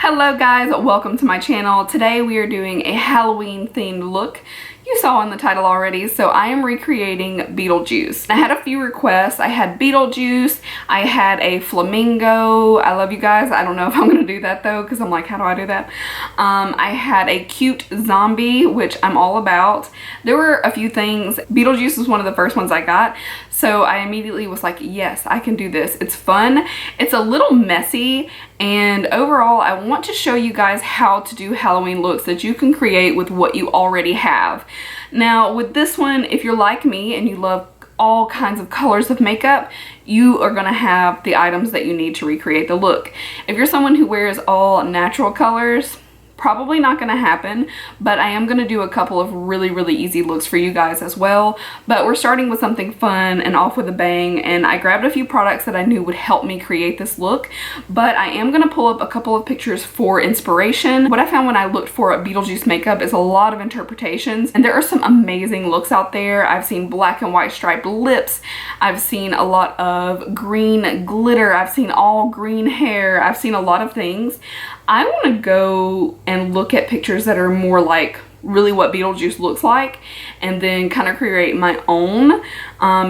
Hello guys, welcome to my channel. Today we are doing a Halloween themed look. You saw in the title already, so I am recreating Beetlejuice. I had a few requests. I had Beetlejuice, I had a flamingo. I love you guys. I don't know if I'm gonna do that though, because I'm like, how do I do that? I had a cute zombie, which I'm all about. There were a few things. Beetlejuice was one of the first ones I got, so I immediately was like, yes, I can do this. It's fun. It's a little messy, and overall, I want to show you guys how to do Halloween looks that you can create with what you already have. Now, with this one, if you're like me and you love all kinds of colors of makeup, you are gonna have the items that you need to recreate the look. If you're someone who wears all natural colors, probably not gonna happen, but I am gonna do a couple of really easy looks for you guys as well. But we're starting with something fun and off with a bang, and I grabbed a few products that I knew would help me create this look, but I am gonna pull up a couple of pictures for inspiration. What I found when I looked for Beetlejuice makeup is a lot of interpretations, and there are some amazing looks out there. I've seen black and white striped lips, I've seen a lot of green glitter, I've seen all green hair, I've seen a lot of things. I want to go and look at pictures that are more like really what Beetlejuice looks like, and then kind of create my own,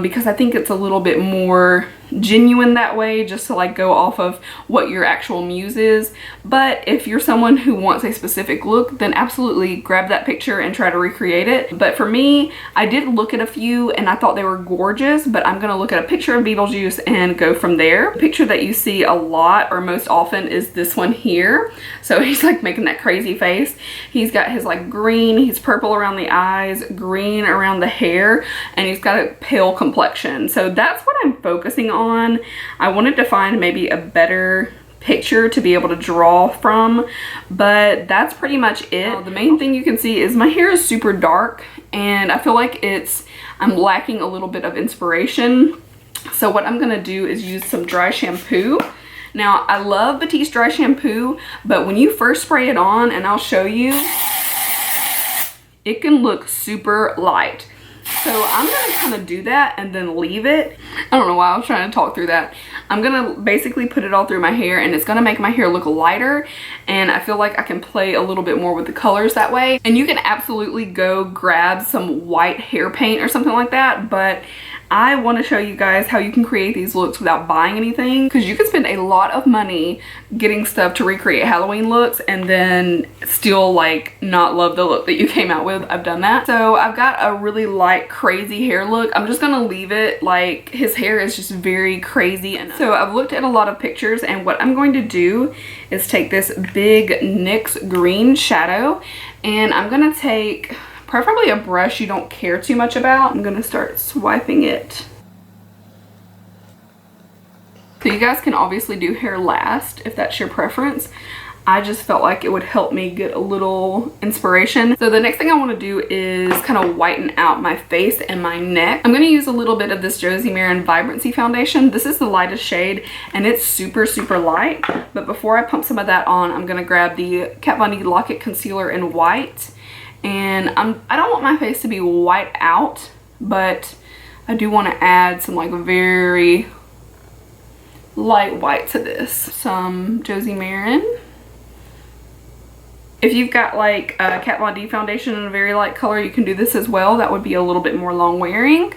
because I think it's a little bit more genuine that way, just to like go off of what your actual muse is. But if you're someone who wants a specific look, then absolutely grab that picture and try to recreate it. But for me, I did look at a few and I thought they were gorgeous, but I'm gonna look at a picture of Beetlejuice and go from there. The picture that you see a lot or most often is this one here. So he's like making that crazy face. He's got his like green, he's purple around the eyes, green around the hair, and he's got a pale complexion. So that's what I'm focusing on. I wanted to find maybe a better picture to be able to draw from, but that's pretty much it. The main thing you can see is my hair is super dark, and I feel like I'm lacking a little bit of inspiration. So what I'm gonna do is use some dry shampoo. Now, I love Batiste dry shampoo, but when you first spray it on, and I'll show you, it can look super light. So I'm gonna kind of do that and then leave it. I don't know why I was trying to talk through that. I'm gonna basically put it all through my hair, and it's gonna make my hair look lighter, and I feel like I can play a little bit more with the colors that way. And you can absolutely go grab some white hair paint or something like that, but I want to show you guys how you can create these looks without buying anything, because you can spend a lot of money getting stuff to recreate Halloween looks and then still like not love the look that you came out with. I've done that. So I've got a really light crazy hair look. I'm just gonna leave it like his hair is just very crazy. And so I've looked at a lot of pictures, and what I'm going to do is take this big NYX green shadow, and I'm gonna take preferably a brush you don't care too much about. I'm gonna start swiping it. So you guys can obviously do hair last if that's your preference. I just felt like it would help me get a little inspiration. So the next thing I want to do is kind of whiten out my face and my neck. I'm going to use a little bit of this Josie Maran Vibrancy foundation. This is the lightest shade, and it's super light. But before I pump some of that on, I'm going to grab the Kat Von D Lock-It Concealer in white. And I don't want my face to be white out, but I do want to add some like very light white to this. Some Josie Maran. If you've got like a Kat Von D foundation in a very light color, you can do this as well. That would be a little bit more long wearing.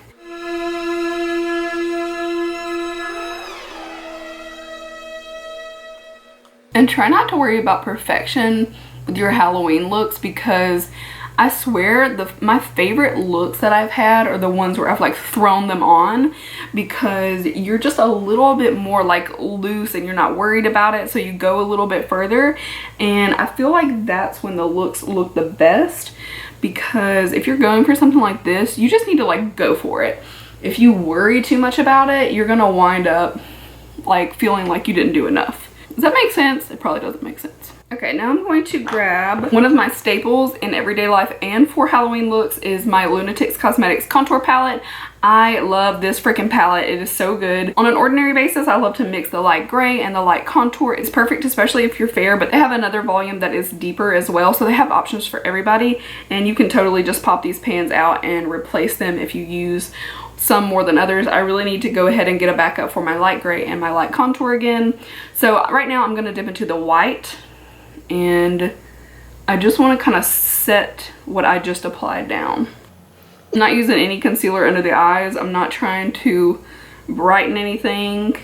And try not to worry about perfection with your Halloween looks, because I swear my favorite looks that I've had are the ones where I've like thrown them on, because you're just a little bit more like loose and you're not worried about it, so you go a little bit further, and I feel like that's when the looks look the best. Because if you're going for something like this, you just need to like go for it. If you worry too much about it, you're gonna wind up like feeling like you didn't do enough. Does that make sense? It probably doesn't make sense. Okay, now I'm going to grab one of my staples in everyday life and for Halloween looks is my Lunatics Cosmetics contour palette. I love this freaking palette. It is so good. On an ordinary basis, I love to mix the light gray and the light contour. It's perfect, especially if you're fair, but they have another volume that is deeper as well, so they have options for everybody, and you can totally just pop these pans out and replace them if you use some more than others. I really need to go ahead and get a backup for my light gray and my light contour again. So right now I'm going to dip into the white and I just want to kind of set what I just applied down. I'm not using any concealer under the eyes. I'm not trying to brighten anything.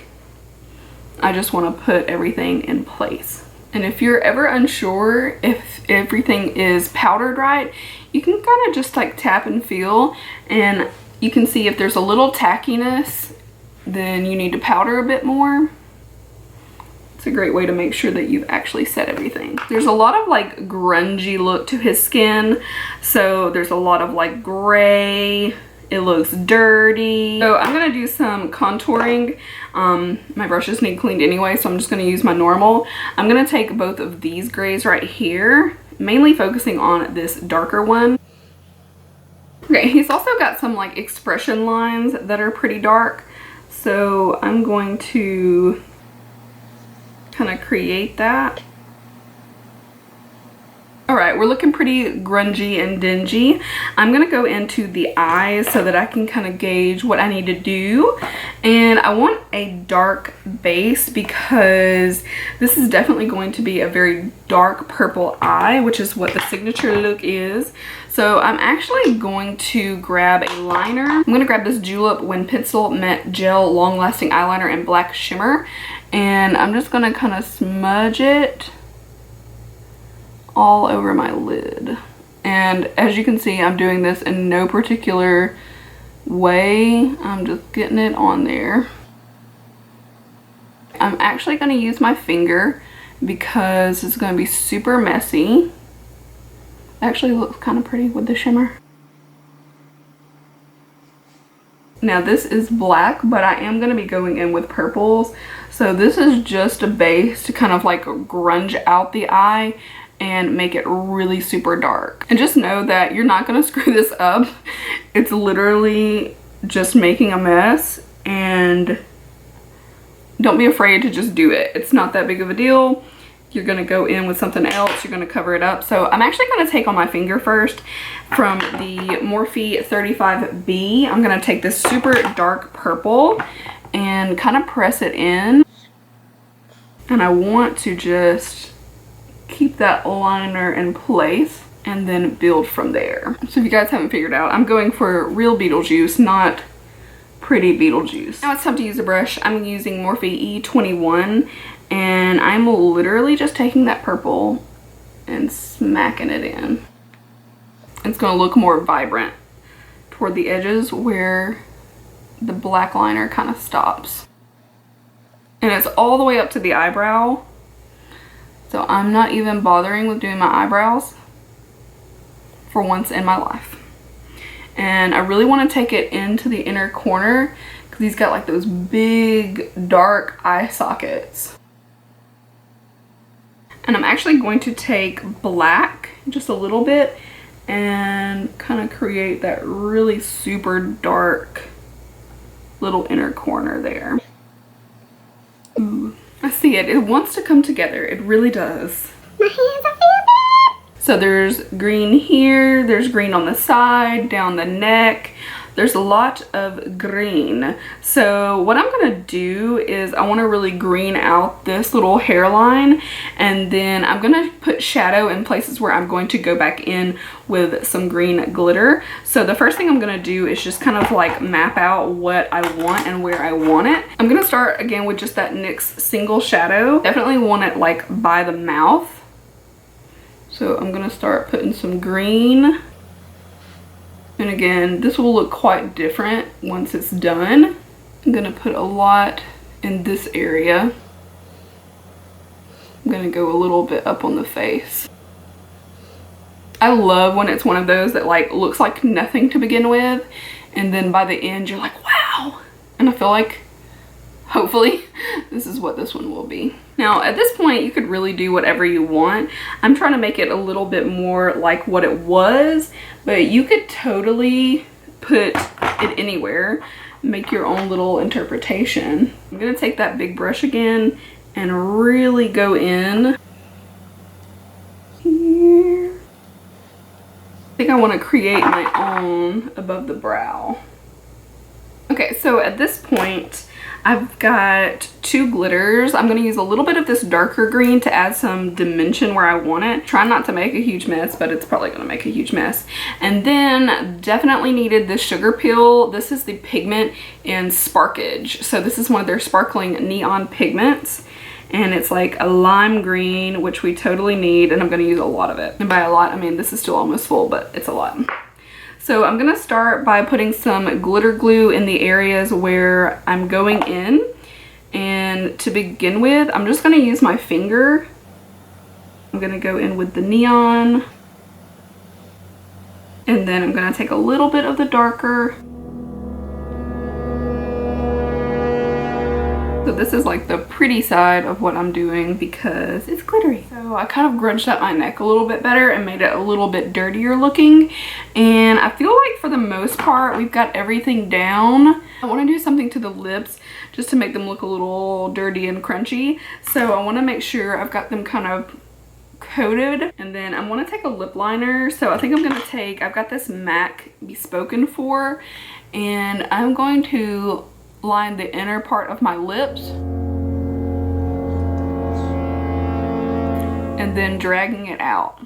I just want to put everything in place. And if you're ever unsure if everything is powdered right, you can kind of just like tap and feel, and you can see if there's a little tackiness, then you need to powder a bit more. It's a great way to make sure that you've actually set everything. There's a lot of like grungy look to his skin. So there's a lot of like gray. It looks dirty. So I'm gonna do some contouring. My brushes need cleaned anyway, so I'm just gonna use my normal. I'm gonna take both of these grays right here, mainly focusing on this darker one. Okay, he's also got some like expression lines that are pretty dark. So I'm going to kind of create that. All right, we're looking pretty grungy and dingy. I'm gonna go into the eyes so that I can kind of gauge what I need to do. And I want a dark base because this is definitely going to be a very dark purple eye, which is what the signature look is. So I'm actually going to grab a liner. I'm gonna grab this Julep Win Pencil Matte Gel Long Lasting Eyeliner in Black Shimmer. And I'm just gonna kind of smudge it all over my lid. And as you can see, I'm doing this in no particular way. I'm just getting it on there. I'm actually going to use my finger because it's going to be super messy. Actually looks kind of pretty with the shimmer. Now this is black, but I am going to be going in with purples. So this is just a base to kind of like grunge out the eye and make it really super dark. And just know that you're not gonna screw this up. It's literally just making a mess, and don't be afraid to just do it. It's not that big of a deal. You're gonna go in with something else, you're gonna cover it up. So I'm actually gonna take on my finger first from the Morphe 35B. I'm gonna take this super dark purple and kind of press it in. And I want to just keep that liner in place and then build from there. So if you guys haven't figured out, I'm going for real Beetlejuice, not pretty Beetlejuice. Now it's time to use a brush. I'm using Morphe E21, and I'm literally just taking that purple and smacking it in. It's gonna look more vibrant toward the edges where the black liner kind of stops. And it's all the way up to the eyebrow. So I'm not even bothering with doing my eyebrows for once in my life. And I really want to take it into the inner corner because he's got like those big dark eye sockets. And I'm actually going to take black just a little bit and kind of create that really super dark little inner corner there. Ooh. I see it. It wants to come together. It really does. My hands are feeling. So there's green here. There's green on the side, down the neck. There's a lot of green. So what I'm going to do is I want to really green out this little hairline, and then I'm going to put shadow in places where I'm going to go back in with some green glitter. So the first thing I'm going to do is just kind of like map out what I want and where I want it. I'm going to start again with just that NYX single shadow. Definitely want it like by the mouth. So I'm going to start putting some green. And again, this will look quite different once it's done. I'm gonna put a lot in this area. I'm gonna go a little bit up on the face. I love when it's one of those that like looks like nothing to begin with, and then by the end you're like, wow. And I feel like hopefully this is what this one will be. Now at this point you could really do whatever you want. I'm trying to make it a little bit more like what it was, but you could totally put it anywhere, make your own little interpretation. I'm gonna take that big brush again and really go in here. I think I want to create my own above the brow. Okay, so at this point I've got 2 glitters. I'm going to use a little bit of this darker green to add some dimension where I want it. Try not to make a huge mess, but it's probably going to make a huge mess. And then definitely needed this sugar peel. This is the pigment in Sparkage. So this is one of their sparkling neon pigments. And it's like a lime green, which we totally need. And I'm going to use a lot of it. And by a lot, I mean this is still almost full, but it's a lot. So I'm gonna start by putting some glitter glue in the areas where I'm going in. And to begin with, I'm just gonna use my finger. I'm gonna go in with the neon. And then I'm gonna take a little bit of the darker. So this is like the pretty side of what I'm doing because it's glittery. So I kind of grunged up my neck a little bit better and made it a little bit dirtier looking. And I feel like for the most part, we've got everything down. I want to do something to the lips just to make them look a little dirty and crunchy. So I want to make sure I've got them kind of coated. And then I want to take a lip liner. So I think I'm going to take, I've got this MAC Bespoken 4, and I'm going to line the inner part of my lips and then dragging it out.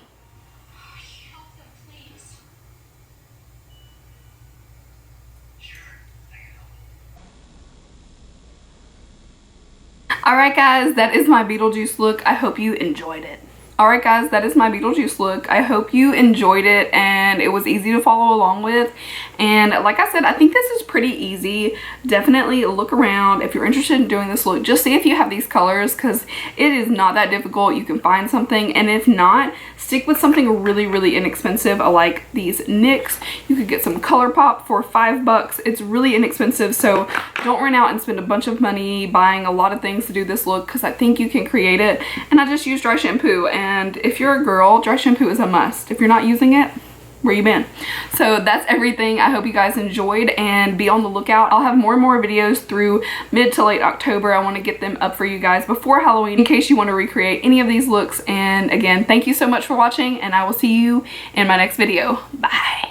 Alright guys, that is my Beetlejuice look. I hope you enjoyed it. Alright guys, that is my Beetlejuice look. I hope you enjoyed it and it was easy to follow along with. And like I said, I think this is pretty easy. Definitely look around if you're interested in doing this look. Just see if you have these colors because it is not that difficult. You can find something, and if not, stick with something really, really inexpensive like these NYX. You could get some ColourPop for $5. It's really inexpensive, so don't run out and spend a bunch of money buying a lot of things to do this look because I think you can create it. And I just use dry shampoo, and if you're a girl, dry shampoo is a must. If you're not using it, where you been? So that's everything. I hope you guys enjoyed, and be on the lookout. I'll have more and more videos through mid to late October. I want to get them up for you guys before Halloween in case you want to recreate any of these looks. And again, thank you so much for watching, and I will see you in my next video. Bye.